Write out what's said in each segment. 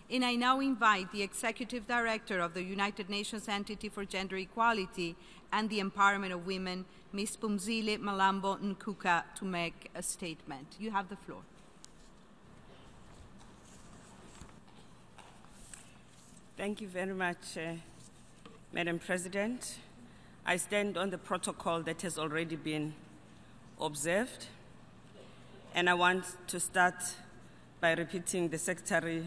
And I now invite the Executive Director of the United Nations Entity for Gender Equality and the Empowerment of Women, Ms. Phumzile Mlambo-Ngcuka, to make a statement. You have the floor. Thank you very much, Madam President. I stand on the protocol that has already been observed, and I want to start by repeating the Secretary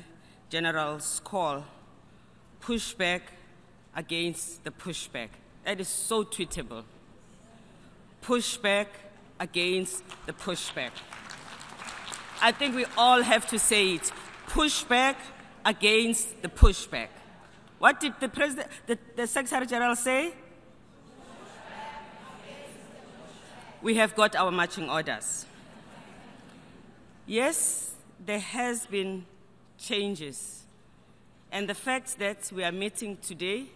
General's call: pushback against the pushback. That is so tweetable. Pushback against the pushback. I think we all have to say it. Pushback against the pushback. What did the Secretary General say? We have got our marching orders. Yes, there has been changes. And the fact that we are meeting today,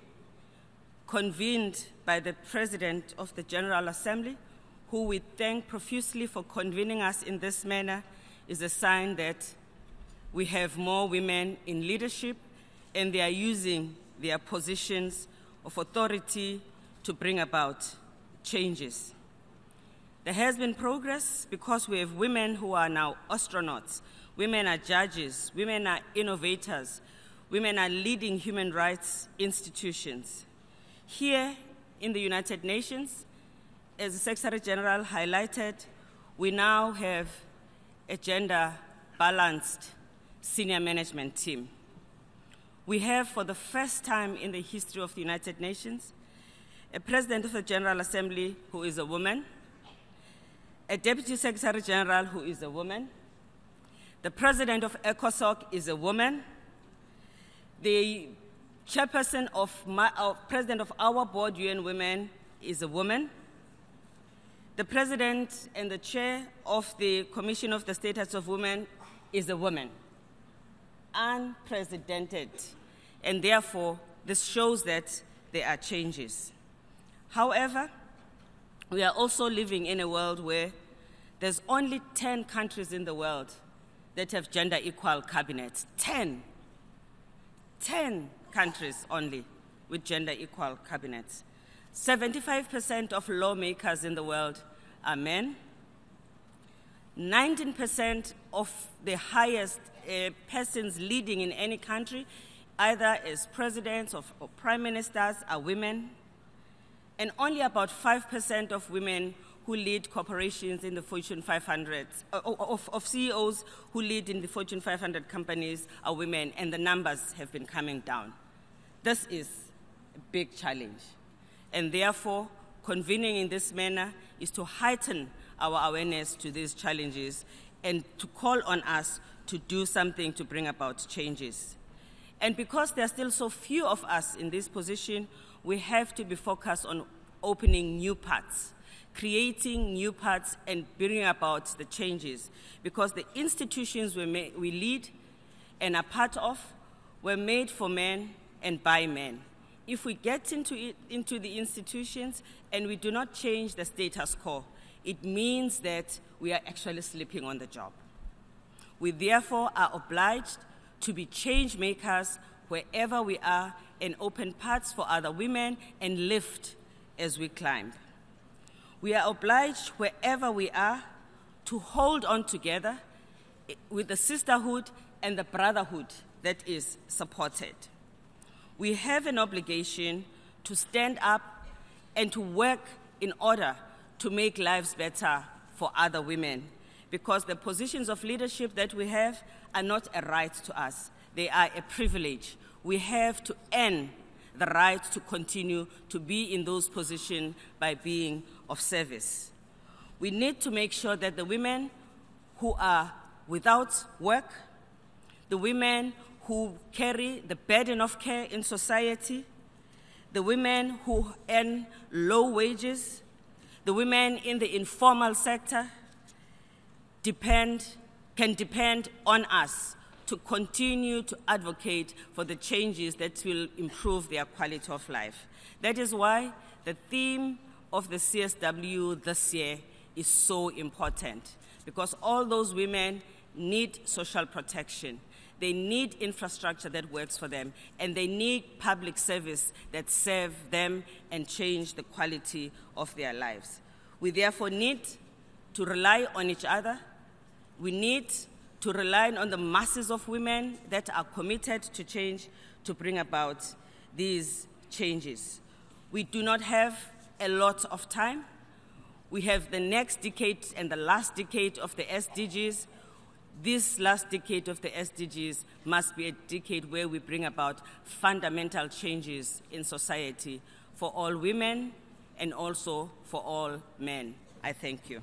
convened by the President of the General Assembly, who we thank profusely for convening us in this manner, is a sign that we have more women in leadership, and they are using their positions of authority to bring about changes. There has been progress because we have women who are now astronauts, women are judges, women are innovators, women are leading human rights institutions. Here in the United Nations, as the Secretary General highlighted, we now have a gender-balanced senior management team. We have, for the first time in the history of the United Nations, a President of the General Assembly who is a woman, a Deputy Secretary General who is a woman, the President of ECOSOC is a woman, the Chairperson President of our board, UN Women, is a woman, the President and the Chair of the Commission of the Status of Women is a woman. Unprecedented. And therefore, this shows that there are changes. However, we are also living in a world where there's only 10 countries in the world that have gender-equal cabinets. 10 countries only with gender-equal cabinets. 75% of lawmakers in the world are men. 19% of the highest persons leading in any country, either as presidents or prime ministers, are women. And only about 5% of women who lead corporations in the Fortune 500, of CEOs who lead in the Fortune 500 companies are women, and the numbers have been coming down. This is a big challenge. And therefore, convening in this manner is to heighten our awareness to these challenges and to call on us to do something to bring about changes. And because there are still so few of us in this position, we have to be focused on opening new paths, creating new paths and bringing about the changes. Because the institutions we lead and are part of were made for men and by men. If we get into the institutions and we do not change the status quo, it means that we are actually sleeping on the job. We therefore are obliged to be change makers wherever we are and open paths for other women and lift as we climb. We are obliged wherever we are to hold on together with the sisterhood and the brotherhood that is supported. We have an obligation to stand up and to work in order to make lives better for other women, because the positions of leadership that we have are not a right to us. They are a privilege. We have to earn the right to continue to be in those positions by being of service. We need to make sure that the women who are without work, the women who carry the burden of care in society, the women who earn low wages, the women in the informal sector can depend on us to continue to advocate for the changes that will improve their quality of life. That is why the theme of the CSW this year is so important, because all those women need social protection. they need infrastructure that works for them, and they need public service that serve them and change the quality of their lives. We therefore need to rely on each other. We need to rely on the masses of women that are committed to change to bring about these changes. We do not have a lot of time. We have the next decade and the last decade of the SDGs. This last decade of the SDGs must be a decade where we bring about fundamental changes in society for all women and also for all men. I thank you.